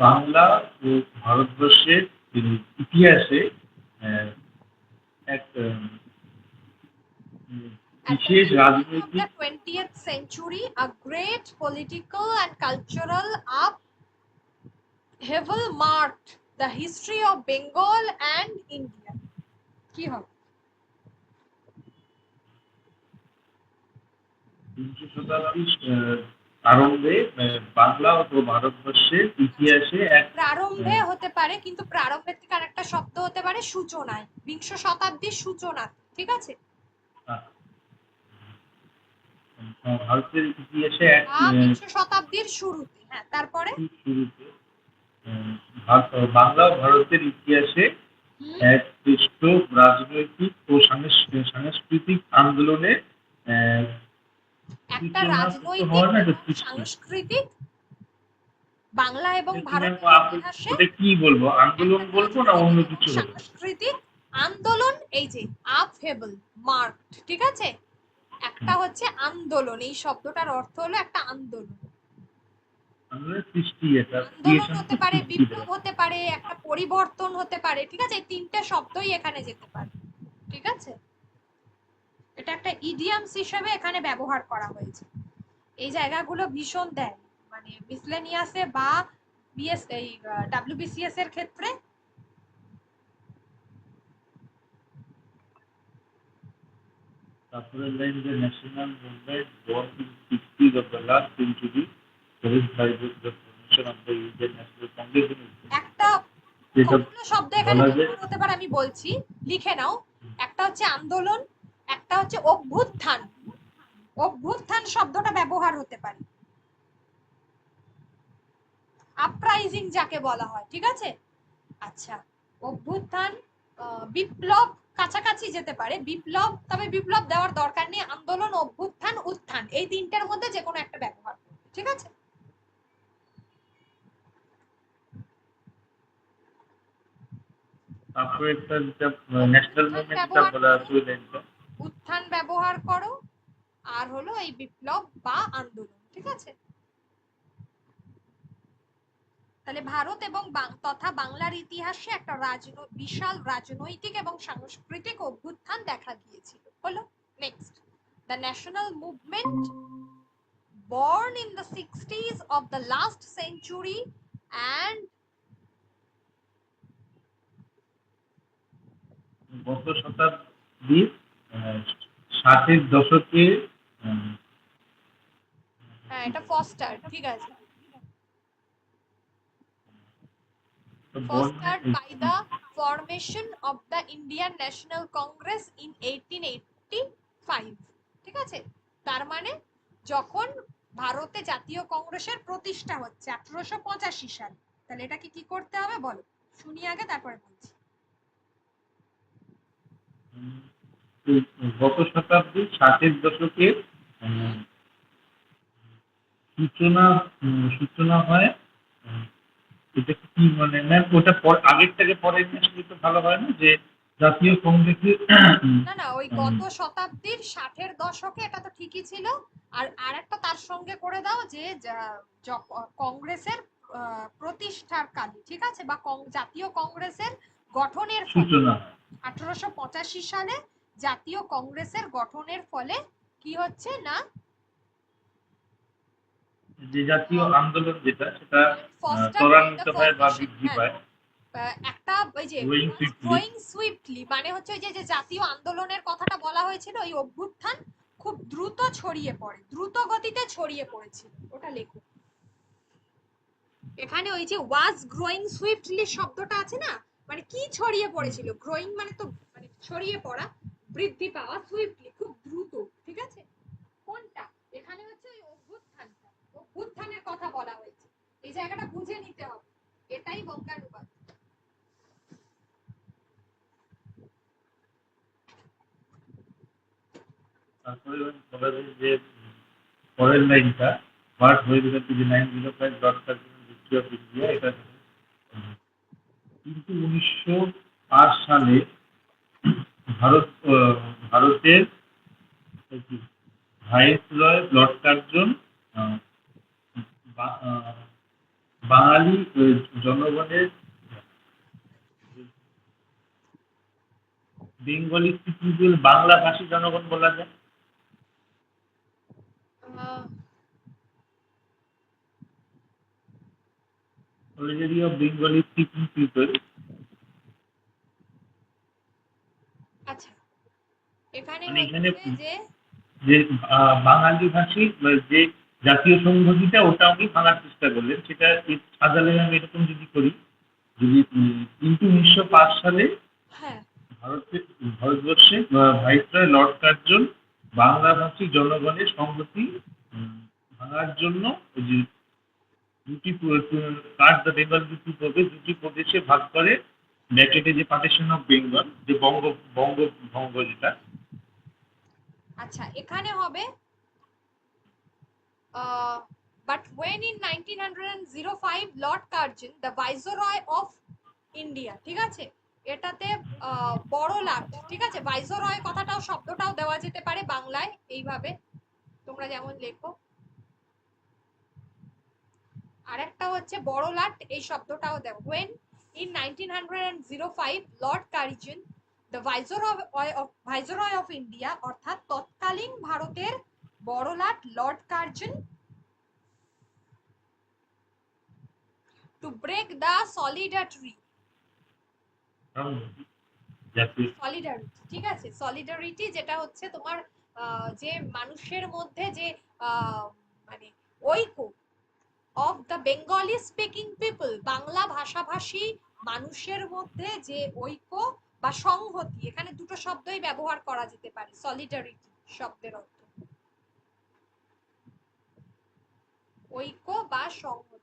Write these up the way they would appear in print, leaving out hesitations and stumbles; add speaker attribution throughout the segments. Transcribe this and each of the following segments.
Speaker 1: বাংলা ও ভারতবর্ষের ইতিহাসে এক
Speaker 2: At the
Speaker 1: বিশেষ
Speaker 2: beginning of
Speaker 1: রাজনৈতিক
Speaker 2: the 20th century, a great political and cultural upheaval marked the history of Bengal and India. কি হবে?
Speaker 1: বিংশ শতাব্দীর আরম্ভে বাংলা ও ভারতবর্ষের ইতিহাসে এক
Speaker 2: প্রারম্ভে হতে পারে, কিন্তু প্রারম্ভের থেকে আরেকটা শব্দ হতে পারে সূচনায়, বিংশ শতাব্দীর সূচনা, ঠিক আছে?
Speaker 1: ভারতের ইতিহাসে এক
Speaker 2: বিংশ শতাব্দীর শুরুতে, হ্যাঁ, তারপরে
Speaker 1: শুরুতে বাংলা ও ভারতের ইতিহাসে এক শ্রেষ্ঠ রাজনৈতিক ও সাংস্কৃতিক আন্দোলনের
Speaker 2: একটা রাজনৈতিক সাংস্কৃতিক বাংলা এবং ভারতের ইতিহাসে
Speaker 1: কি বলবো, আন্দোলন বলবো না অন্য কিছু,
Speaker 2: সাংস্কৃতিক আন্দোলন, এই যে আপহেবল মার্কড, ঠিক আছে? একটা হচ্ছে আন্দোলন, এই শব্দটার অর্থ হলো একটা আন্দোলন,
Speaker 1: সৃষ্টি,
Speaker 2: আন্দোলন হতে পারে, বিপ্লব হতে পারে, একটা পরিবর্তন হতে পারে, ঠিক আছে? এই তিনটে শব্দই এখানে যেতে পারে, ঠিক আছে? এটা একটা ইডিয়ামস হিসেবে এখানে ব্যবহার করা হয়েছে। এই জায়গাগুলো ভীষণ দেয়, মানে মিসলেনিয়াসে বা বিএস এই ডব্লিউবিসিএস এর ক্ষেত্রে।
Speaker 1: তারপরে লাইন যে national movement born in 60s of the last century carried by the formation of the Indian National Congress
Speaker 2: একটা কতগুলো শব্দ এখানে ব্যবহার হতে পারে আমি বলছি, লিখে নাও। একটা হচ্ছে আন্দোলন, একটা হচ্ছে অভ্যুত্থান, অভ্যুত্থান শব্দটা ব্যবহার হতে পারে, আপরাইজিং যাকে বলা হয়, ঠিক আছে? আচ্ছা, অভ্যুত্থান, বিপ্লব কাছাকাছি যেতে পারে, বিপ্লব, তবে বিপ্লব দেওয়ার দরকার নেই, আন্দোলন, অভ্যুত্থান, উত্থান, এই তিনটার মধ্যে যে কোনো একটা ব্যবহার, ঠিক আছে?
Speaker 1: তারপরে একটা ন্যাশনাল মুভমেন্টটা বলা আছে ওই লাইনটা,
Speaker 2: উত্থান ব্যবহার করো, আর হলো এই বিপ্লব বা আন্দোলন, ঠিক আছে? তাহলে ভারত এবং তথা বাংলার ইতিহাসে একটা বিশাল রাজনৈতিক এবং সাংস্কৃতিক অভ্যুত্থান দেখা গিয়েছিল। হলো next, the national movement born in the 60s of the last century and
Speaker 1: গত শতাব্দীর 60-এর দশকে,
Speaker 2: হ্যাঁ এটা ফস্টার, ঠিক আছে, fostered by the formation of the Indian National Congress in 1885, ঠিক আছে? তার মানে যখন ভারতে জাতীয় কংগ্রেসের প্রতিষ্ঠা হচ্ছে 1885 সালে, তাহলে এটাকে কি করতে হবে বলো, শুনি আগে তারপরে বলছি।
Speaker 1: গত শতাব্দীর 60-এর দশকে সূচনা হয়, এটা কি মানে ম্যাম ওটা আগের থেকে পরে আসলে তো ভালো হয় না, যে জাতীয় কংগ্রেসের
Speaker 2: না না, ওই গত শতাব্দীর 60-এর দশকে এটা তো ঠিকই ছিল, আর আরেকটা তার সঙ্গে করে দাও যে কংগ্রেসের প্রতিষ্ঠার কালে, ঠিক আছে, বা জাতীয় কংগ্রেসের গঠনের
Speaker 1: সূচনা
Speaker 2: 1885 সালে জাতীয় কংগ্রেসের গঠনের ফলে কি হচ্ছে না,
Speaker 1: যে জাতীয় আন্দোলন যেটা সেটা ত্বরান্বিত হয় বা বৃদ্ধি পায়।
Speaker 2: একটা ওই যে গ্রোয়িং সুইফটলি, মানে হচ্ছে ওই যে জাতীয় আন্দোলনের কথাটা বলা হয়েছিল, ওই অভ্যুত্থান খুব দ্রুত ছড়িয়ে পড়ে, দ্রুত গতিতে ছড়িয়ে পড়েছিল, ওটা লেখো এখানে। ওই যে ওয়াজ গ্রোয়িং সুইফটলি শব্দটা আছে না, মানে কি ছড়িয়ে পড়েছিল, গ্রোয়িং মানে তো মানে ছড়িয়ে পড়া, বৃদ্ধি পাওয়া, সুইফটলি খুব দ্রুত, ঠিক আছে? কোনটা এখানে হচ্ছে ওই অভ্যুত্থানটা, অভ্যুত্থানের কথা বলা হয়েছে, এই জায়গাটা বুঝে নিতে হবে, এটাই বঙ্গানুবাদ।
Speaker 1: তারপরে বলা যায় যে পরের লাইনটা হোয়াট হয়ে গেল 905 ডটটার জন্য ভিক্টরি অফ ইন্ডিয়া, এটা কিন্তু 1905 সালে ভারতের ভাইসরয় লর্ড কার্জন বাঙালি বাঙালি জনগণের বেঙ্গলি স্পিকিং বাংলা ভাষী জনগণ বলা যায়। Majority of Bengali speaking people.
Speaker 2: আচ্ছা, এখানে
Speaker 1: মানে এখানে
Speaker 2: হচ্ছে যে
Speaker 1: যে বাঙালি ভাষী যে জাতীয় সংহতিটা ওটা উনি ভাঙার চেষ্টা করলেন, সেটা সাজালে আমি এরকম যদি করি, যদি কিন্তু 1905 সালে
Speaker 2: হ্যাঁ
Speaker 1: ভারতবর্ষে ভাইসরয় লর্ড কার্জন বাংলাভাষী জনগণের সংহতি ভাঙার জন্য ওই যে দুটি কার্ড দ্য বেঙ্গল দুটি দুটি প্রদেশে ভাগ করে, ব্র্যাকেটে যে পার্টিশন অফ বেঙ্গল, যে বঙ্গভঙ্গ যেটা।
Speaker 2: আচ্ছা, এখানে হবে but when in 1905 Lord Curzon the viceroy of India, ঠিক আছে, এটাতে বড় লাট, ঠিক আছে, ভাইসরয় কথাটাও শব্দটাও দেওয়া যেতে পারে বাংলায় এইভাবে তোমরা যেমন লেখো, আরেকটা হচ্ছে বড় লাট, এই শব্দটাও দেও। when in 1905 Lord Curzon the viceroy of India, অর্থাৎ তৎকালীন ভারতের বড় লাট Lord Curzon, to break the solidarity, ঠিক আছে, সলিডারিটি যেটা হচ্ছে তোমার যে মানুষের মধ্যে যে মানে ঐক্য, of the Bengali speaking people, Bangla ভাষাভাষী মানুষের মধ্যে যে ঐক্য বা সংহতি, এখানে দুটো শব্দই ব্যবহার করা যেতে পারে সলিডারিটি শব্দের অর্থ ঐক্য বা সংহতি,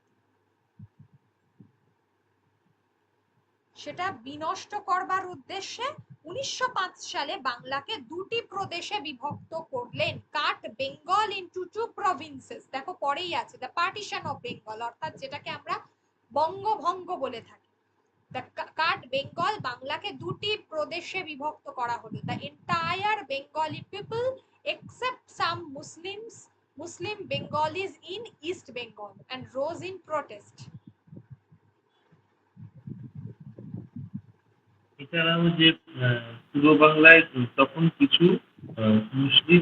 Speaker 2: সেটা বিনষ্ট করবার উদ্দেশ্যে 1905 সালে বাংলাকে দুটি প্রদেশে বিভক্ত করলেন। কাট বেঙ্গল ইনটু টু প্রভিন্সেস, দেখো পরেই আছে দ্য পার্টিশন অফ বেঙ্গল, অর্থাৎ যেটাকে আমরা বঙ্গভঙ্গ বলে থাকি। দ্য কাট বেঙ্গল, বাংলাকে দুটি প্রদেশে বিভক্ত করা হলো। The entire Bengali people except some Muslim Bengalis in east Bengal and rose in protest.
Speaker 1: এছাড়াও যে পূর্ব বাংলায় তখন কিছু মুসলিম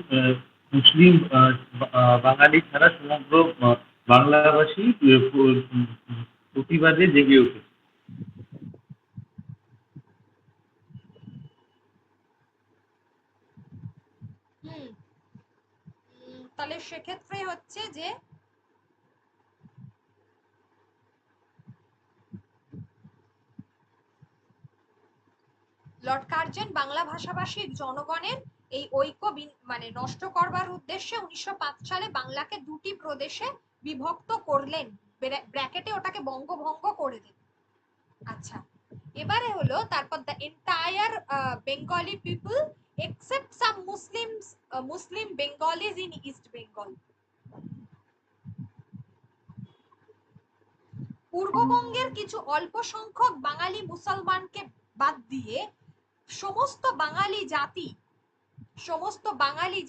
Speaker 1: মুসলিম বাঙালি ছাড়া সমগ্র বাংলাভাষী প্রতিবাদে জেগে ওঠে।
Speaker 2: তাহলে সেক্ষেত্রে হচ্ছে যে লর্ড কার্জন বাংলা ভাষাভাষীর জনগণের এই ঐক্য মানে নষ্ট করবার উদ্দেশ্যে 1905 সালে বাংলাকে দুটি প্রদেশে বিভক্ত করলেন, ব্র্যাকেটে ওটাকে বঙ্গভঙ্গ করে দিলেন। আচ্ছা, এবারে হলো তারপর the entire Bengali people except some Muslim Bengalis in east Bengal, পূর্ববঙ্গের কিছু অল্প সংখ্যক বাঙালি মুসলমানকে বাদ দিয়ে সমস্ত বাঙালি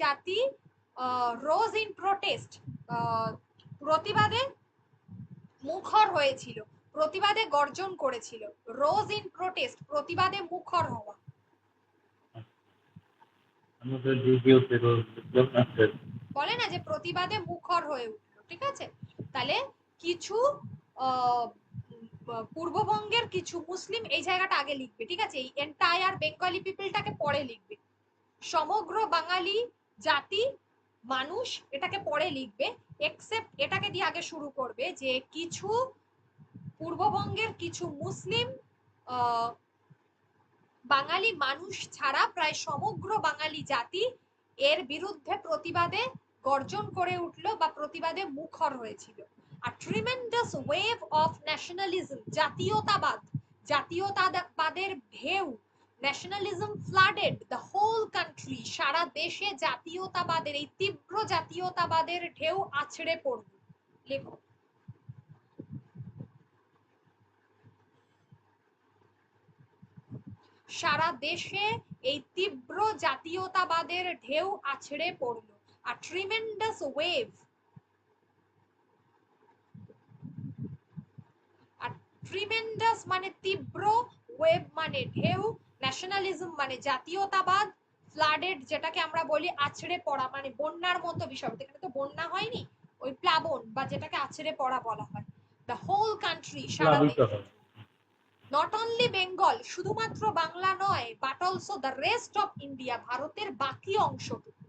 Speaker 2: জাতি রোজ ইন প্রোটেস্ট, প্রতিবাদে মুখর হয়েছিল, প্রতিবাদে গর্জন করেছিল। রোজ ইন প্রোটেস্ট, প্রতিবাদে মুখর হওয়া। বলে না যে প্রতিবাদে মুখর হয়ে উঠলো, ঠিক আছে। তাহলে কিছু পূর্ববঙ্গের কিছু মুসলিম, এই জায়গাটা আগে লিখবে, ঠিক আছে, এই এন্টায়ার বেঙ্গলি পিপলটাকে পরে লিখবে, সমগ্র বাঙালি জাতি মানুষ এটাকে পরে লিখবে, এক্সেপ্ট এটাকে দিয়ে আগে শুরু করবে যে কিছু পূর্ববঙ্গের কিছু মুসলিম বাঙালি মানুষ ছাড়া প্রায় সমগ্র বাঙালি জাতি এর বিরুদ্ধে প্রতিবাদে গর্জন করে উঠলো বা প্রতিবাদে মুখর হয়েছিল। A tremendous wave of nationalism, জাতীয়তাবাদের ঢেউ, nationalism flooded the whole country, সারা দেশে জাতীয়তাবাদের এই তীব্র জাতীয়তাবাদের ঢেউ আছড়ে পড়ল। লেখো। সারা দেশে এই তীব্র জাতীয়তাবাদের ঢেউ আছড়ে পড়ল। A tremendous wave ট্রিমেন্ডাস মানে তীব্র, ওয়েভ মানে ঢেউ, ন্যাশনালিজম মানে জাতীয়তাবাদ, ফ্লাডেড যেটাকে আমরা বলি আছড়ে পড়া মানে বন্যার মতো বিষয়, এখানে তো বন্যা হয়নি, ওই প্লাবন বা যেটাকে আছড়ে পড়া বলা হয়। দ্য হোল কান্ট্রি, সারা
Speaker 1: প্লাবিত
Speaker 2: দেশ।
Speaker 1: হয়।
Speaker 2: নট অনলি বেঙ্গল, শুধুমাত্র বাংলা নয়, but also the rest of India, ভারতের বাকি অংশটুকু,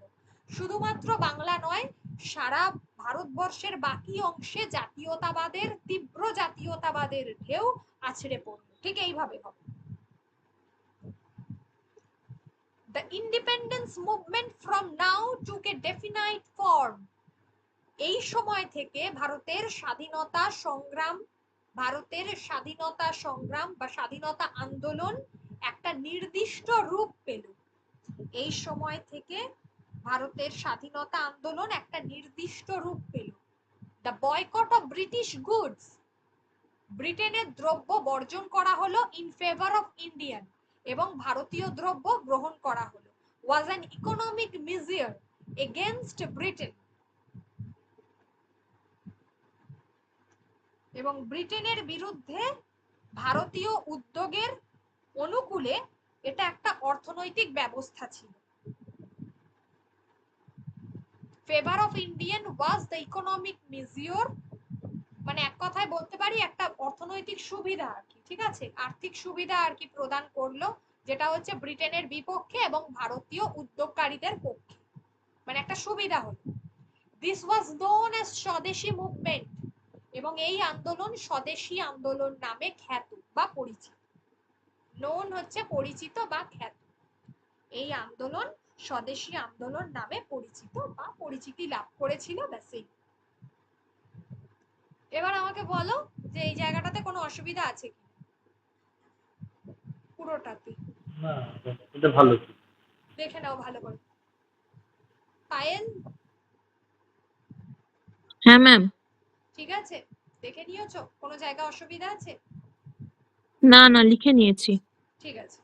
Speaker 2: শুধুমাত্র বাংলা নয়, সারা ভারতবর্ষের বাকি অংশে জাতীয়তাবাদের, তীব্র জাতীয়তাবাদের ঢেউ আছড়ে পড়ল। ঠিক এইভাবে হবে। The independence movement from now took a definite form. এই সময় থেকে ভারতের স্বাধীনতা সংগ্রাম, বা স্বাধীনতা আন্দোলন একটা নির্দিষ্ট রূপ পেল। এই সময় থেকে ভারতের স্বাধীনতা আন্দোলন একটা নির্দিষ্ট রূপ পেল। The boycott of British goods, ব্রিটেনের দ্রব্য বর্জন করা হলো ইন ফেভার অফ ইন্ডিয়ান, এবং ভারতীয় দ্রব্য গ্রহণ করা হলো। Was an economic measure against Britain, এবং ব্রিটেনের বিরুদ্ধে ভারতীয় উদ্যোগের অনুকূলে এটা একটা অর্থনৈতিক ব্যবস্থা ছিল। Favour of Indian was the economic measure, মানে এক কথায় বলতে পারি একটা অর্থনৈতিক সুবিধা আর কি, ঠিক আছে, আর্থিক সুবিধা আর কি প্রদান করলো, যেটা হচ্ছে ব্রিটেনের বিপক্ষে এবং ভারতীয় উদ্যোগকারীদের পক্ষে, মানে একটা সুবিধা হলো। This was known as swadeshi movement, এবং এই আন্দোলন স্বদেশী আন্দোলন নামে খ্যাত বা পরিচিত। নোন হচ্ছে পরিচিত বা খ্যাত, এই আন্দোলন স্বদেশী আন্দোলন নামে পরিচিত বা পরিচিতি লাভ করেছিল। ব্যাসই। এবার আমাকে বলো যে এই জায়গাটাতে কোনো অসুবিধা আছে কি? পুরোটাতে
Speaker 1: না, এটা ভালো।
Speaker 2: দেখে নাও ভালো করে। পায়েল,
Speaker 3: হ্যাঁ ম্যাম।
Speaker 2: ঠিক আছে, দেখে নিয়েছো? কোনো জায়গা অসুবিধা আছে?
Speaker 3: না না, লিখে নিয়েছি।
Speaker 2: ঠিক আছে,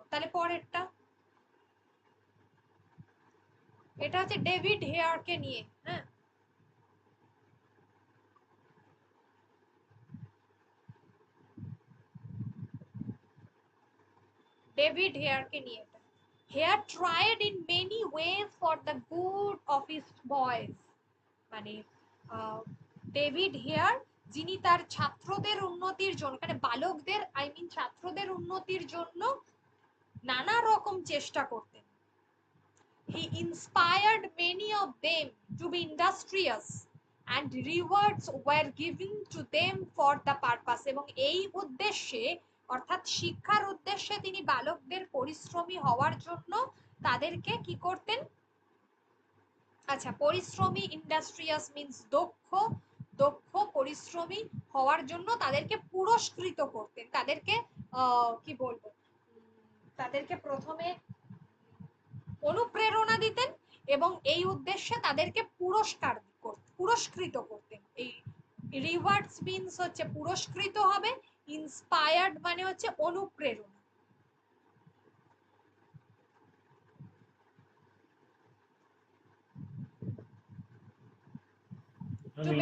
Speaker 2: তাহলে পরেরটা, এটা হচ্ছে ডেভিড হেয়ারকে নিয়ে। হ্যাঁ, ডেভিড হেয়ারকে নিয়ে। Hare tried in many ways for the good of his boys, মানে ডেভিড হেয়ার যিনি তার ছাত্রদের উন্নতির জন্য, মানে বালকদের ছাত্রদের উন্নতির জন্য নানা রকম চেষ্টা করতেন। He inspired many of them to be industrious and rewards were given to them for the purpose, এবং এই উদ্দেশ্যে অর্থাৎ শিক্ষার উদ্দেশ্যে তিনি বালকদের পরিশ্রমী হওয়ার জন্য তাদেরকে কি করতেন? আচ্ছা, পরিশ্রমী, ইন্ডাস্ট্রিয়াস মিন্স দক্ষ, পরিশ্রমী হওয়ার জন্য তাদেরকে পুরস্কৃত করতেন, তাদেরকে কি বলবো, তাদেরকে প্রথমে অনুপ্রেরণা দিতেন এবং এই উদ্দেশ্যে তাদেরকে পুরস্কৃত করতেন। এই রিওয়ার্ডস মিন্স হচ্ছে পুরস্কৃত হবে, ইন্সপায়ার্ড মানে হচ্ছে অনুপ্রেরণা।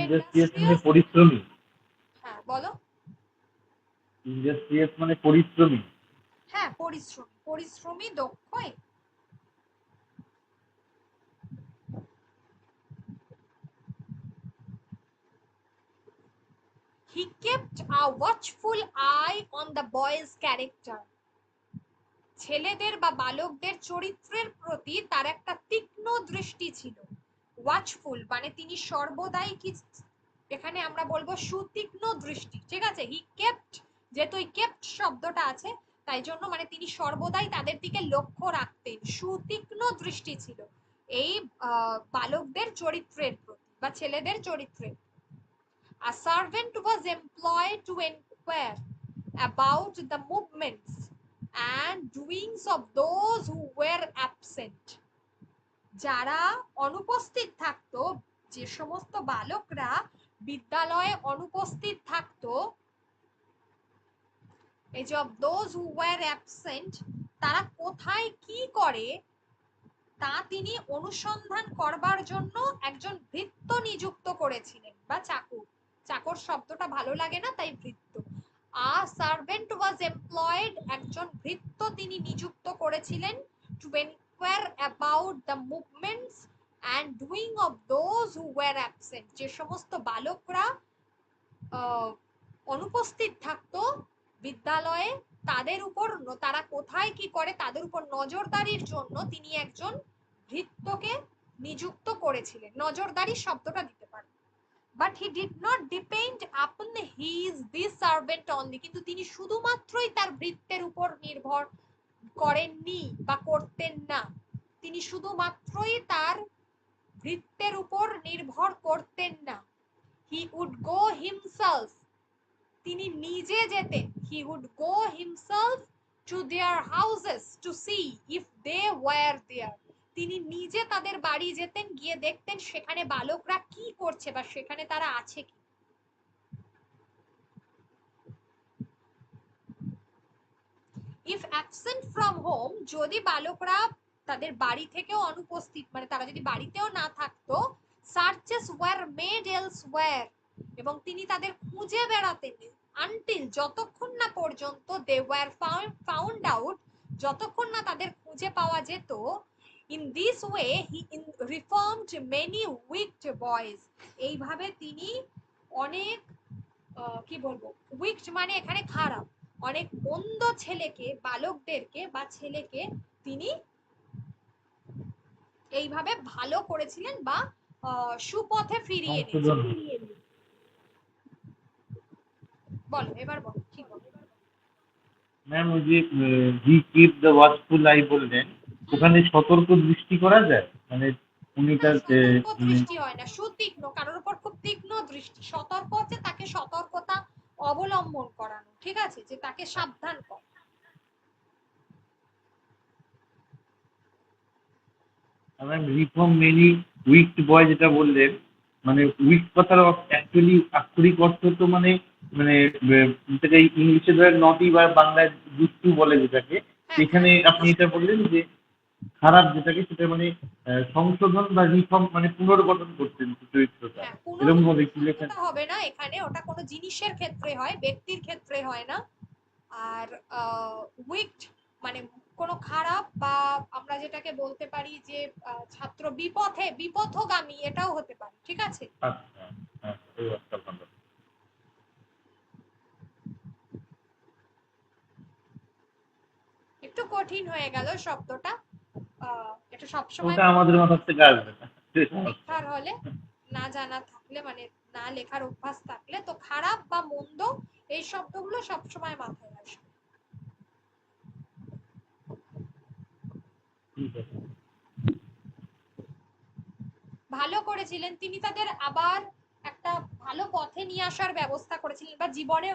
Speaker 1: ইন্ডাস্ট্রিয়াস মানে পরিশ্রমী।
Speaker 2: হ্যাঁ বলো।
Speaker 1: ইন্ডাস্ট্রিয়াস মানে পরিশ্রমী।
Speaker 2: হ্যাঁ, পরিশ্রমী দক্ষ। He kept a watchful eye on the boy's character. ছেলেদের বা বালকদের চরিত্রের প্রতি তার একটা তীক্ষ্ণ দৃষ্টি ছিল। ওয়াচফুল মানে তিনি সর্বদাই কি, এখানে আমরা বলবো সুতীক্ষ্ণ দৃষ্টি, ঠিক আছে। হি কেপ্ট, যেহেতু এই কেপ্ট শব্দটা আছে তাই জন্য মানে তিনি সর্বদাই তাদের দিকে লক্ষ্য রাখতেন, সুতীক্ষ্ণ দৃষ্টি ছিল এই বালকদের চরিত্রের প্রতি বা ছেলেদের চরিত্রের। A servant was employed to inquire about the movements and doings of those who were absent. যারা অনুপস্থিত থাকতো, যে সমস্ত বালকরা বিদ্যালয়ে অনুপস্থিত থাকতো, এই যে those who were absent, তারা কোথায় কি করে তা তিনি অনুসন্ধান করবার জন্য একজন ভৃত্য নিযুক্ত করেছিলেন বা চাকর। চাকর শব্দটা ভালো লাগে না, তাই ভৃত্য। আ সার্ভেন্ট ওয়াজ এমপ্লয়েড, একজন ভৃত্য তিনি নিযুক্ত করেছিলেন, to enquire about the movements and doing of those who were absent, যে সমস্ত বালকরা অনুপস্থিত থাকতো বিদ্যালয়ে, তাদের উপর তারা কোথায় কি করে তাদের উপর নজরদারির জন্য তিনি একজন ভৃত্যকে নিযুক্ত করেছিলেন। নজরদারি শব্দটা দিতে পারে। But he did not depend upon his this servant only, কিন্তু তিনি শুধুমাত্রই তার ভৃত্যের উপর নির্ভর করেননি বা করতেন না, তিনি শুধুমাত্রই তার ভৃত্যের উপর নির্ভর করতেন না। হি উড গো হিমসেলফ, তিনি নিজে যেতেন। He would go himself to their houses to see if they were there, তিনি নিজে তাদের বাড়ি যেতেন, গিয়ে দেখতেন সেখানে বালকরা কি করছে বা সেখানে তারা আছে কি। ইফ অ্যাবসেন্ট ফ্রম হোম, যদি বালকরা তাদের বাড়ি থেকেও অনুপস্থিত, মানে তারা যদি বাড়িতেও না থাকতো, সার্চেস ওয়্যার মেড এলসওয়্যার, এবং তিনি তাদের খুঁজে বেড়াতেন, আনটিল যতক্ষণ না পর্যন্ত দে ওয়্যার ফাউন্ড আউট, যতক্ষণ না তাদের খুঁজে পাওয়া যেত। In this way he reformed many wicked boys, এইভাবে তিনি অনেক কি বলবো, উইকড মানে এখানে খারাপ, অনেক মন্দ ছেলেকে, বালকদেরকে বা ছেলেকে তিনি এইভাবে ভালো করেছিলেন বা সুপথে ফিরিয়ে
Speaker 1: সংশোধন।
Speaker 2: এনেছিলেন। বলো, এবার বলো কি বলো।
Speaker 1: ম্যাম ওই যে হি কিপ দ্য ওয়াচফুল আই বললেন, ওখানে সতর্ক দৃষ্টি করা যায়, মানে উনি
Speaker 2: না,
Speaker 1: তার
Speaker 2: সতর্ক
Speaker 1: মানে
Speaker 2: দৃষ্টি হয় না, সুতীক্ষ্ণ, কারোর উপর খুব তীক্ষ্ণ দৃষ্টি। সতর্ক হচ্ছে তাকে সতর্কতা অবলম্বন করানো, ঠিক আছে, যে তাকে সাবধান কর।
Speaker 1: ম্যাম রিফর্ম মেনি উইকড বয় যেটা বললেন, মানে উইক কথার অ্যাকচুয়ালি আক্ষরিক অর্থ তো মানে মানে যেটাকে ইংলিশে ধরে নটি বা বাংলায় দুষ্টু বলে যেটাকে,
Speaker 2: হ্যাঁ,
Speaker 1: এখানে আপনি এটা বললেন যে খারাপ যেটাকে, সেটা মানে সংশোধন বা রিফর্ম মানে পুনর্গঠন করতেন চরিত্রটা,
Speaker 2: হ্যাঁ,
Speaker 1: এরকম ভাবে
Speaker 2: পুনর্গঠন
Speaker 1: কি লেখেন?
Speaker 2: শব্দটা হবে না এখানে, ওটা কোনো জিনিসের ক্ষেত্রে হয়, ব্যক্তির ক্ষেত্রে হয় না। আর উইকড মানে কোনো খারাপ, বা আমরা যেটাকে বলতে পারি যে ছাত্র বিপথগামী, এটাও হতে পারে, ঠিক আছে।
Speaker 1: আচ্ছা, হ্যাঁ, এই একটা ভালো।
Speaker 2: একটু কঠিন হয়ে গেল শব্দটা, এটা সবসময়
Speaker 1: ওটা আমাদের মাথার থেকে আসবে না, সেই সমস্যা।
Speaker 2: লেখার হলে না জানা থাকলে, মানে না লেখার অভ্যাস থাকলে, তো খারাপ বা মন্দ এই শব্দগুলো সবসময় মাথায় আসবে।
Speaker 1: ঠিক আছে।
Speaker 2: ভালো করেছিলেন তিনি, তাদের আবার একটা ভালো পথে নিয়ে আসার ব্যবস্থা করেছিলেন, বা জীবনে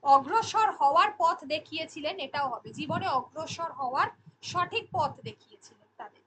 Speaker 2: অগ্রসর হওয়ার পথ দেখিয়েছিলেন, এটাও হবে, জীবনে অগ্রসর হওয়ার সঠিক পথ দেখিয়েছিলেন তাদের।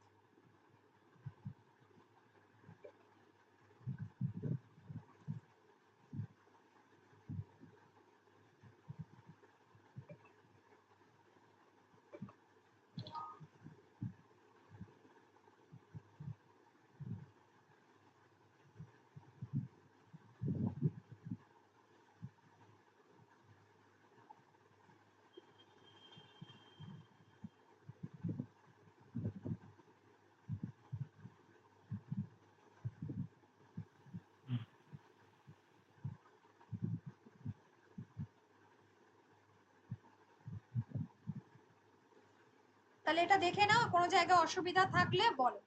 Speaker 2: তাহলে এটা দেখে নাও, কোনো জায়গায় অসুবিধা থাকলে বলো।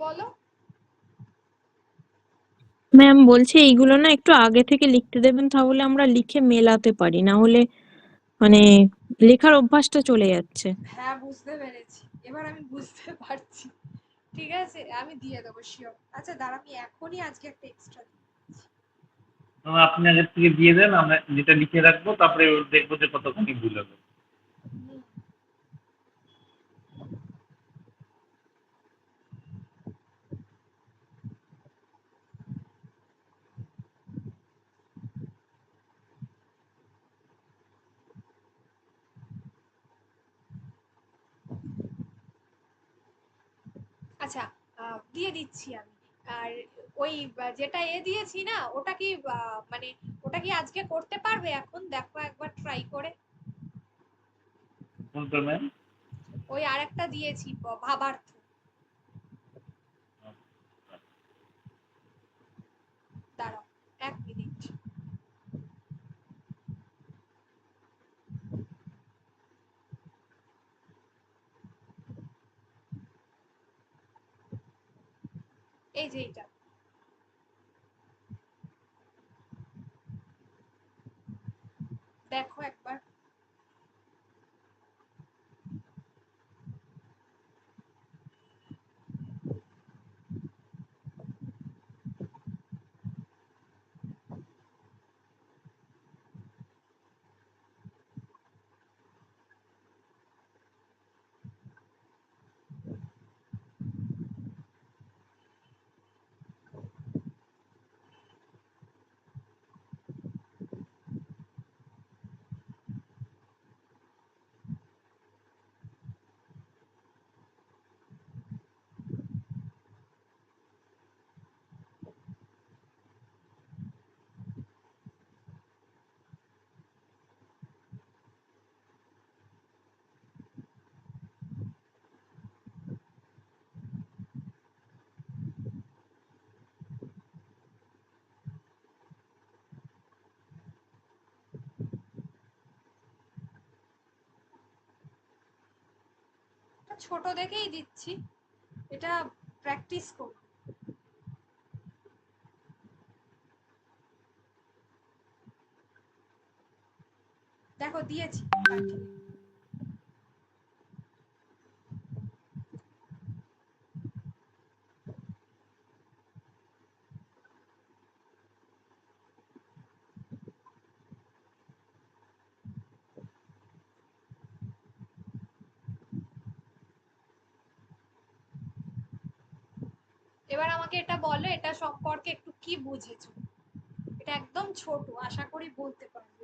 Speaker 2: বলো।
Speaker 3: ম্যাম বলছি এইগুলো না একটু আগে থেকে লিখতে দেবেন, তাহলে আমরা লিখে মেলাতে পারি, না হলে মানে লেখার অভ্যাসটা চলে যাচ্ছে।
Speaker 2: হ্যাঁ, বুঝতে পেরেছি, এবার আমি বুঝতে পারছি। ঠিক আছে, আমি দিয়ে দেবো শিওর। আচ্ছা দাঁড়া, আমি এখনই আজকে একটা এক্সট্রা
Speaker 1: আপনি আগের থেকে দিয়ে দেন, আমরা যেটা লিখে রাখবো, তারপরে দেখবো যে কতখানি ভুল হবে।
Speaker 2: আচ্ছা, দিয়ে দিচ্ছি আমি। আর ওই যেটা দিয়েছি না, ওটা কি মানে ওটা কি আজকে করতে পারবে? এখন দেখো একবার ট্রাই করে।
Speaker 1: কোনটা ম্যাম?
Speaker 2: ওই আরেকটা দিয়েছি, ভাবার্থ। দাঁড়াও 1 মিনিট। এই যে এইটা দেখো একবার। ছোট দেখেই দিচ্ছি, এটা প্র্যাকটিস করুন। দেখো দিয়েছি পাঠিয়ে। এবার আমাকে এটা বলো, এটা সম্পর্কে একটু কি বুঝেছো? এটা একদম ছোট, আশা করি বলতে পারবে।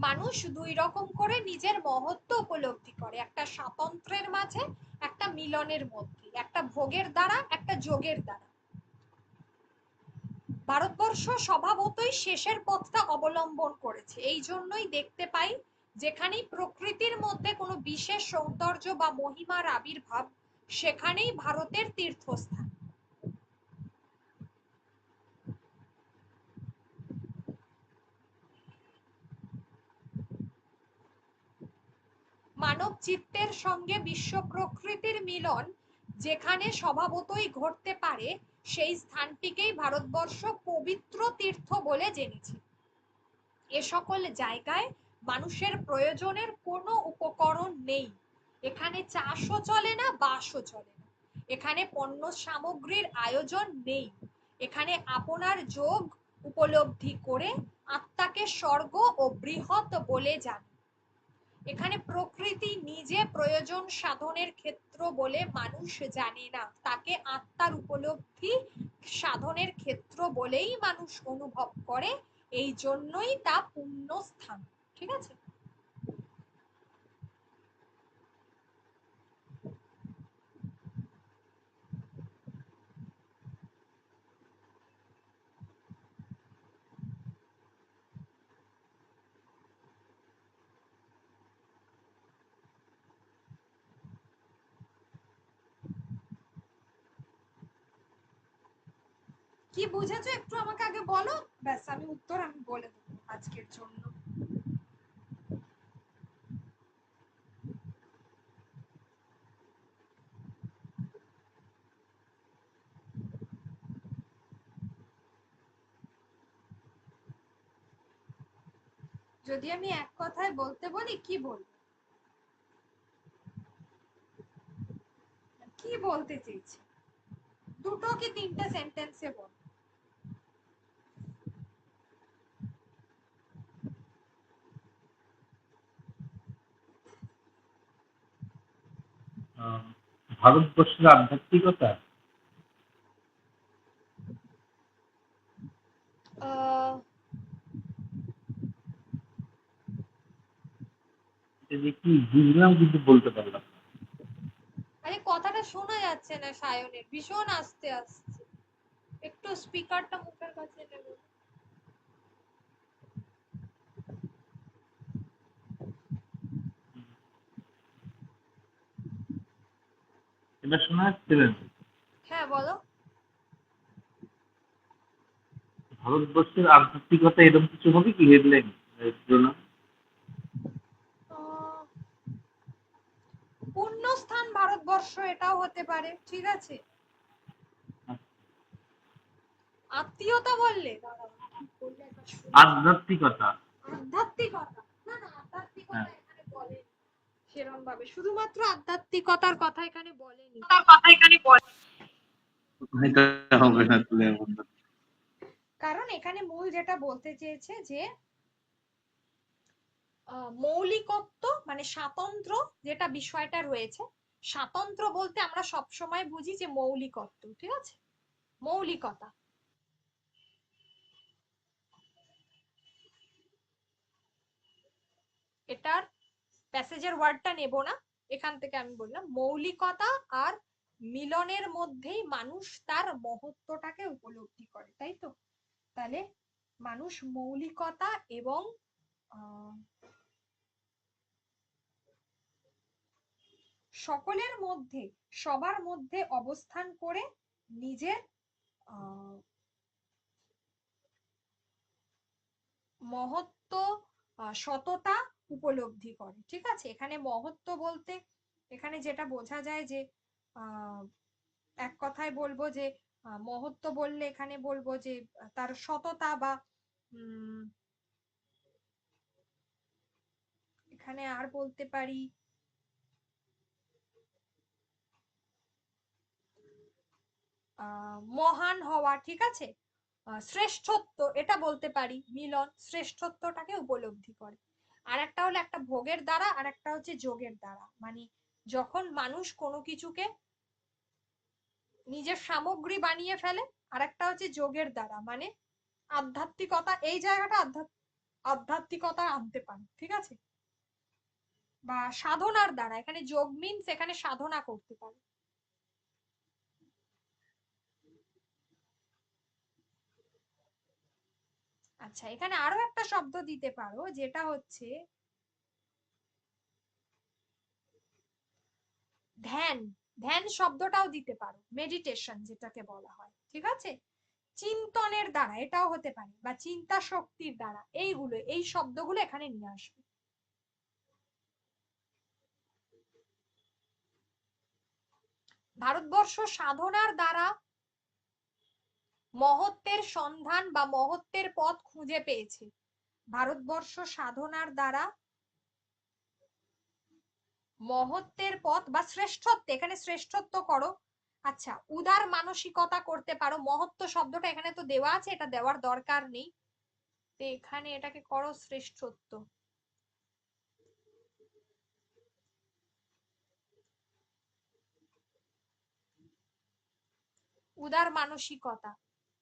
Speaker 2: মানুষ 2 রকম করে নিজের মহত্ব উপলব্ধি করে, একটা স্বাতন্ত্র্যের মাঝে, একটা মিলনের মধ্যে, একটা ভোগের দ্বারা, একটা যোগের দ্বারা। ভারতবর্ষ স্বভাবতই শেষের পথটা অবলম্বন করেছে। এই জন্যই দেখতে পাই যেখানেই প্রকৃতির মধ্যে কোনো বিশেষ সৌন্দর্য বা মহিমার আবির্ভাব, সেখানেই ভারতের তীর্থস্থান। মানব চিত্তের সঙ্গে বিশ্ব প্রকৃতির মিলন যেখানে স্বভাবতই ঘটতে পারে, সেই স্থানটিকেই ভারতবর্ষ পবিত্র তীর্থ বলে জেনেছে। এ সকল জায়গায় মানুষের প্রয়োজনের কোনো উপকরণ নেই। এখানে চাষও চলে না, বাসও চলে না। এখানে পণ্য সামগ্রীর আয়োজন নেই। এখানে আপনার যোগ উপলব্ধি করে আত্মাকে স্বর্গ ও বৃহৎ বলে জানে। এখানে প্রকৃতি নিজে প্রয়োজন সাধনের ক্ষেত্র বলে মানুষ জানে না, তাকে আত্মার উপলব্ধি সাধনের ক্ষেত্র বলেই মানুষ অনুভব করে। এই জন্যই তা পুণ্য স্থান। ঠিক আছে? কি বুঝেছো একটু আমাকে আগে বলো, ব্যাস আমি উত্তর আমি বলে দেবো আজকের জন্য। যদি আমি এক কথায় বলতে বলি, কি বলবো? কি বলতে চেয়েছি? 2 কি 3টে সেন্টেন্সে বল।
Speaker 1: ভারতবর্ষের আধ্যাত্মিকতা।
Speaker 2: আহ,
Speaker 1: এটা যে কি বুঝলাম কিন্তু বলতে পারলাম না।
Speaker 2: আরে কথাটা শোনা যাচ্ছে না সায়নের, ভীষণ আস্তে আসছে। একটু স্পিকারটা মুখের কাছে নেবে।
Speaker 1: এটা শোনা যাচ্ছে না?
Speaker 2: হ্যাঁ বলো।
Speaker 1: ভারতবর্ষের আধ্যাত্মিকতা এরকম কিছু হবে কি হেডলাইন জন্য?
Speaker 2: আহ, পুণ্যস্থান ভারতবর্ষ এটাও হতে পারে, ঠিক আছে। আত্মীয়তা বললে, দাঁড়াও, কি বললে একবার শুনি।
Speaker 1: আধ্যাত্মিকতা।
Speaker 2: আধ্যাত্মিকতা, না না, আধ্যাত্মিকতা
Speaker 1: হ্যাঁ।
Speaker 2: এখানে বলেনি সেরকম ভাবে, শুধুমাত্র আধ্যাত্মিকতার কথা এখানে বলেনি।
Speaker 1: এটা হবে না তাহলে এমন না।
Speaker 2: কারণ এখানে মূল যেটা বলতে চেয়েছে যে মৌলিকত্ব মানে স্বাতন্ত্র্য, যেটা বিষয়টা রয়েছে, স্বাতন্ত্র্য বলতে আমরা সব সময় বুঝি যে মৌলিকত্ব, ঠিক আছে, মৌলিকতা। এটার প্যাসেজের ওয়ার্ডটা নেব না, এখান থেকে আমি বললাম মৌলিকতা আর মিলনের মধ্যেই মানুষ তার মহত্বটাকে উপলব্ধি করে, তাই তো। তাহলে মানুষ মৌলিকতা এবং সকলের মধ্যে, সবার মধ্যে অবস্থান করে নিজের মহত্ব, সততা উপলব্ধি করে, ঠিক আছে। এখানে মহত্ব বলতে এখানে যেটা বোঝা যায় যে এক কথায় বলবো যে মহত্ব বললে এখানে বলবো যে তার সততা বা এখানে আর বলতে পারি মহান হওয়া, ঠিক আছে, শ্রেষ্ঠত্ব, এটা বলতে পারি। মিলন শ্রেষ্ঠত্বটাকে উপলব্ধি করে। আর একটা হলো একটা ভোগের দ্বারা, আর একটা হচ্ছে যোগের দ্বারা, মানে যখন মানুষ কোনো কিছুকে নিজের সামগ্রী বানিয়ে ফেলে, আর একটা হচ্ছে যোগের দ্বারা, মানে আধ্যাত্মিকতা, এই জায়গাটা আধ্যাত্মিকতা আনতে পারে, ঠিক আছে, বা সাধনার দ্বারা। এখানে যোগ মিনস এখানে সাধনা করতে পারে। আচ্ছা, এখানে আরো একটা শব্দ দিতে পারো, যেটা হচ্ছে ধ্যান। ধ্যান শব্দটাও দিতে পারো, মেডিটেশন যেটাকে বলা হয়, ঠিক আছে। চিন্তনের দ্বারা এটাও হতে পারে, বা চিন্তা শক্তির দ্বারা, এইগুলো, এই শব্দগুলো এখানে নিয়ে আসবে। ভারতবর্ষ সাধনার দ্বারা মহত্বের সন্ধান বা মহত্বের পথ খুঁজে পেয়েছে। ভারতবর্ষ সাধনার দ্বারা মহত্বের পথ বা শ্রেষ্ঠত্ব, এখানে শ্রেষ্ঠত্ব করো। আচ্ছা, উদার মানসিকতা করতে পারো। মহত্ব শব্দটা এখানে তো দেওয়া আছে, এটা দেওয়ার দরকার নেই, তো এখানে এটাকে করো শ্রেষ্ঠত্ব। উদার মানসিকতা,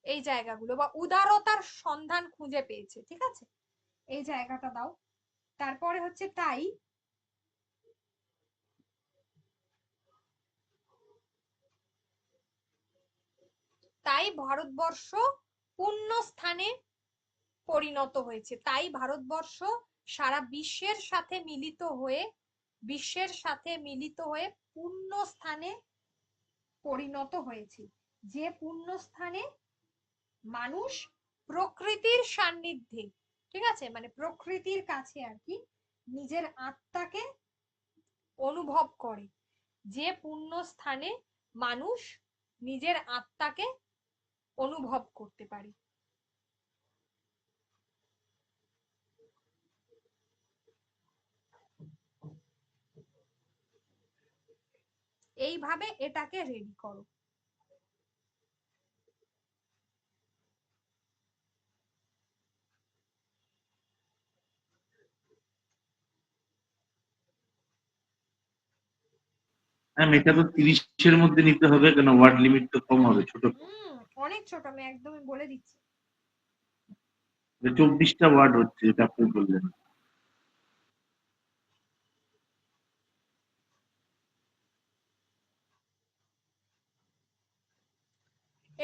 Speaker 2: এই জায়গাগুলো, বা উদারতার সন্ধান খুঁজে পেয়েছে, ঠিক আছে, এই জায়গাটা দাও। তারপরে হচ্ছে তাই তাই ভারতবর্ষ পূর্ণ স্থানে পরিণত হয়েছে। তাই ভারতবর্ষ সারা বিশ্বের সাথে মিলিত হয়ে পূর্ণ স্থানে পরিণত হয়েছে। যে পূর্ণ স্থানে মানুষ প্রকৃতির সান্নিধ্যে, ঠিক আছে, মানে প্রকৃতির কাছে আর কি, নিজের আত্মাকে অনুভব করে। যে পূর্ণ স্থানে মানুষ নিজের আত্মাকে অনুভব করতে পারে। এইভাবে এটাকে রেডি করো।
Speaker 1: ম্যাম এটা তো 30-এর মধ্যে নিতে হবে, কেন ওয়ার্ড লিমিট তো কম হবে, ছোট
Speaker 2: অনেক ছোট, আমি একদমই বলে দিচ্ছি।
Speaker 1: 24টা ওয়ার্ড হচ্ছে, এটা আপনি বললেন।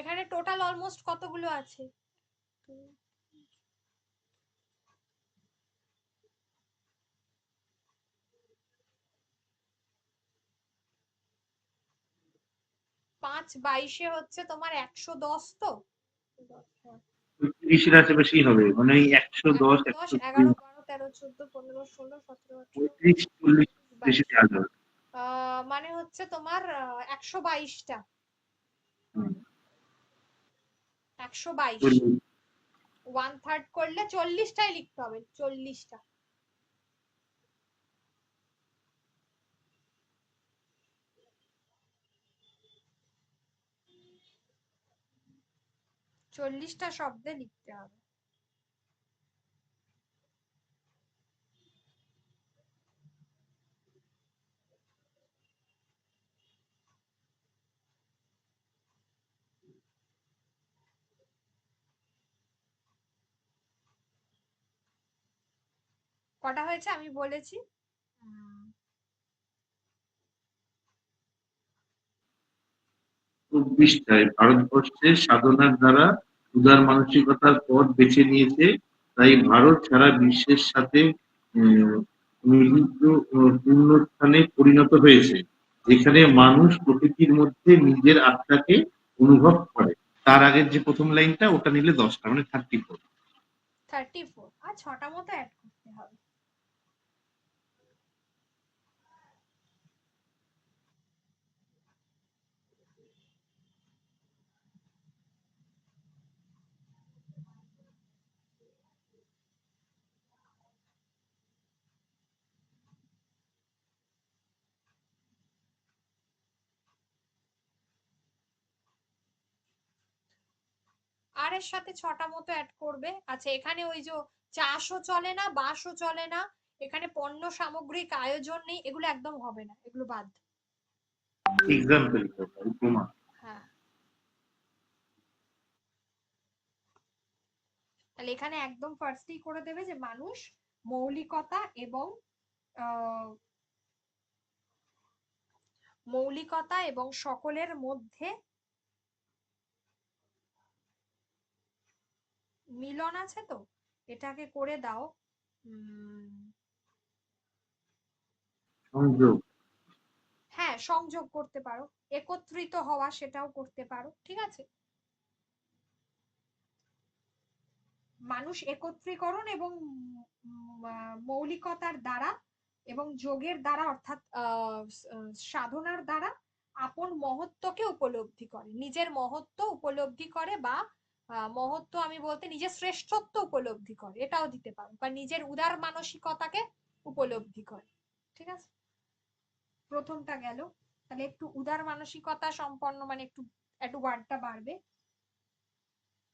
Speaker 2: এখানে টোটাল অলমোস্ট কতগুলো আছে? পাঁচ 22-এ হচ্ছে তোমার 110, তো
Speaker 1: 30-এর আশেপাশেই হবে, মানে ওই 110,
Speaker 2: 10, 11,
Speaker 1: 120,
Speaker 2: 12, 13, 14, 15, 16, 17, 18,
Speaker 1: 35, 40 বেশি
Speaker 2: 22।
Speaker 1: দেওয়া যাবে।
Speaker 2: মানে হচ্ছে তোমার 122টা, 122 1/3 করলে 40টাই লিখতে হবে, 40টা। চল্লিশটা শব্দে লিখতে হবে। কটা হয়েছে আমি বলেছি?
Speaker 1: 24টায় ভারতবর্ষে সাধনার দ্বারা উদার মানসিকতার পথ বেছে নিয়েছে, তাই ভারত সারা বিশ্বের সাথে মিলিত পূর্ণস্থানে পরিণত হয়েছে, যেখানে মানুষ প্রকৃতির মধ্যে নিজের আত্মাকে অনুভব করে। তার আগের যে প্রথম লাইনটা ওটা নিলে 10টা, মানে 34।
Speaker 2: 34 আর 6টা মতো অ্যাড করতে হবে। আর এর সাথে 6টা মতো অ্যাড করবে। আচ্ছা, এখানে ওই যে চাষও চলে না, বাসও চলে না, এখানে পণ্য সামগ্রিক আয়োজন নেই, এগুলো একদম হবে না, এগুলো বাদ।
Speaker 1: এক্সাম্পল, উপমা।
Speaker 2: হ্যাঁ, তাহলে এখানে একদম ফার্স্টেই করে দেবে যে মানুষ মৌলিকতা এবং সকলের মধ্যে মিলন আছে, তো এটাকে করে দাও
Speaker 1: সংযোগ।
Speaker 2: হ্যাঁ, সংযোগ করতে পারো, একত্রিত হওয়া সেটাও করতে পারো, ঠিক আছে। মানুষ একত্রীকরণ এবং মৌলিকতার দ্বারা এবং যোগের দ্বারা, অর্থাৎ সাধনার দ্বারা আপন মহত্বকে উপলব্ধি করে, নিজের মহত্ব উপলব্ধি করে, বা মহত্ব আমি বলতে নিজের শ্রেষ্ঠত্ব উপলব্ধি করে, এটাও দিতে পারো, বা নিজের উদার মানসিকতাকে উপলব্ধি করে, ঠিক আছে। প্রথমটা গেল। তাহলে একটু উদার মানসিকতা সম্পন্ন, মানে একটু একটু ওয়ার্ডটা বাড়বে।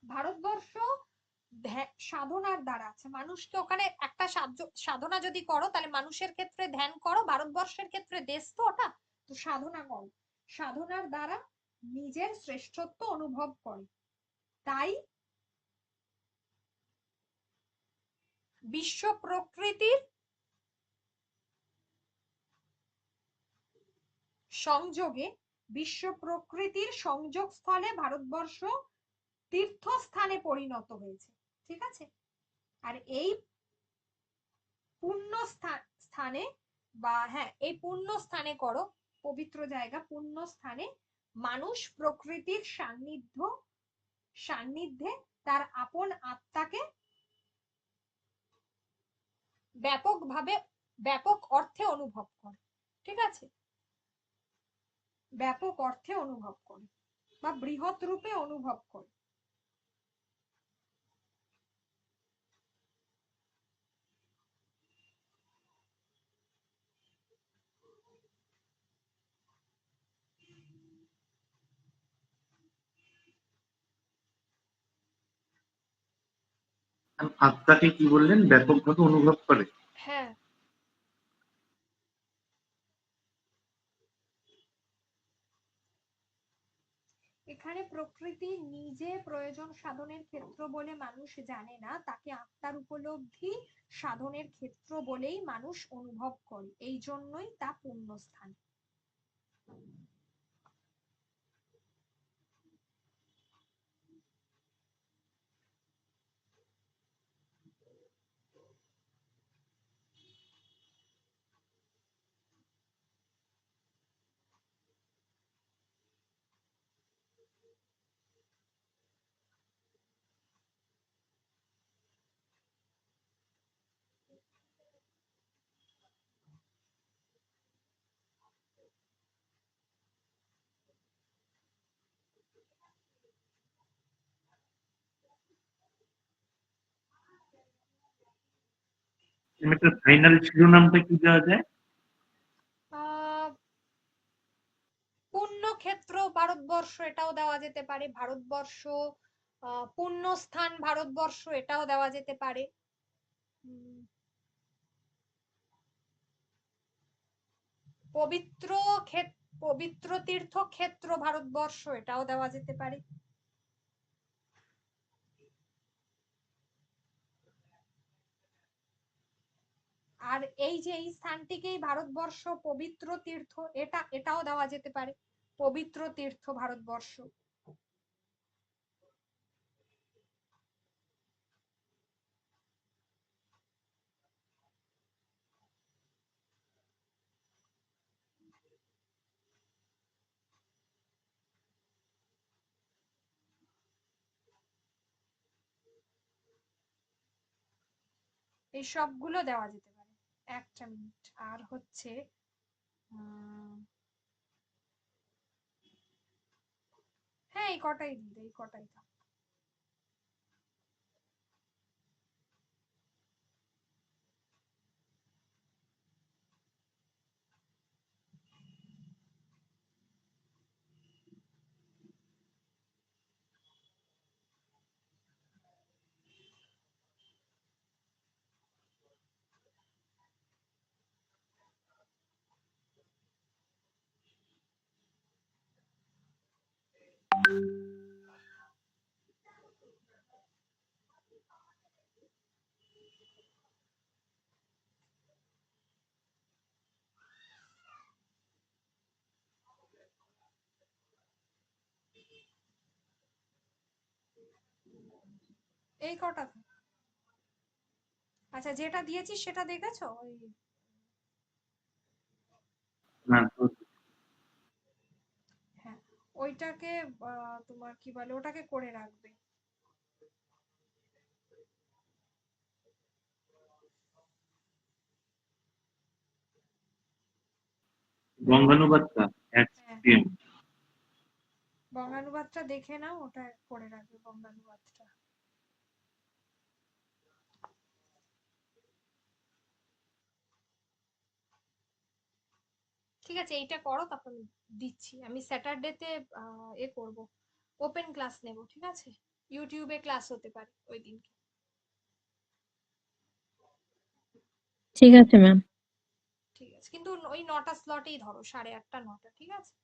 Speaker 2: ভারতবর্ষ সাধনার দ্বারা আছে, মানুষকে ওখানে একটা সাধনা যদি করো তাহলে মানুষের ক্ষেত্রে ধ্যান করো, ভারতবর্ষের ক্ষেত্রে দেশ তো ওটা, তো সাধনা করো, সাধনার দ্বারা নিজের শ্রেষ্ঠত্ব অনুভব করে, তাই বিশ্ব প্রকৃতির সংযোগে, বিশ্ব প্রকৃতির সংযোগ স্থলে ভারতবর্ষ তীর্থস্থানে পরিণত হয়েছে, ঠিক আছে। আর এই পুণ্য স্থানে, বা হ্যাঁ, এই পুণ্য স্থানে করো, পবিত্র জায়গা, পুণ্য স্থানে মানুষ প্রকৃতির সান্নিধ্যে তার আপন আত্মাকে ব্যাপক অর্থে অনুভব করে, ঠিক আছে, ব্যাপক অর্থে অনুভব করে বা বৃহৎ রূপে অনুভব করে।
Speaker 1: আত্মাকে কি বললেন, ব্যাপকভাবে অনুভব করে?
Speaker 2: হ্যাঁ, প্রকৃতি নিজে প্রয়োজন সাধনের ক্ষেত্র বলে মানুষ জানে না, তাকে আত্মার উপলব্ধি সাধনের ক্ষেত্র বলেই মানুষ অনুভব করে, এই জন্যই তা পুণ্যস্থান।
Speaker 1: একটা ফাইনাল শিরোনামটা কি দেওয়া যায়?
Speaker 2: পুণ্যক্ষেত্র ভারতবর্ষ এটাও দেওয়া যেতে পারে, ভারতবর্ষ পুণ্যস্থান ভারতবর্ষ এটাও দেওয়া যেতে পারে। পবিত্র পবিত্র তীর্থ ক্ষেত্র ভারতবর্ষ এটাও দেওয়া যেতে পারে। আর এই যে এই স্থানটিকেই ভারতবর্ষ পবিত্র তীর্থ, এটাও দেওয়া যেতে পারে, পবিত্র তীর্থ ভারতবর্ষ। এই সবগুলো দেওয়া যেতে পারে। একটা মিনিট, আর হচ্ছে হ্যাঁ এই কটাই দিই, এই কটাই দাও। এই কটা। আচ্ছা যেটা দিয়েছি সেটা দেখেছো? ওই হ্যাঁ ওইটাকে তোমার কি বলে ওটাকে করে রাখবে।
Speaker 1: বঙ্গানুবাদটা
Speaker 2: হ্যাঁ
Speaker 1: এক্সট্রিম।
Speaker 2: বঙ্গানুবাদটা দেখে নাও, ওটা করে রাখবে বঙ্গানুবাদটা। ঠিক আছে এইটা করো, তারপর দিচ্ছি। আমি স্যাটারডেতে এ করব, ওপেন ক্লাস নেব, ঠিক আছে? ইউটিউবে ক্লাস হতে পারে ওই দিনকে।
Speaker 3: ঠিক আছে ম্যাম।
Speaker 2: ঠিক আছে, কিন্তু ওই 9টা স্লটেই ধরো, 8:30 9টা, ঠিক আছে?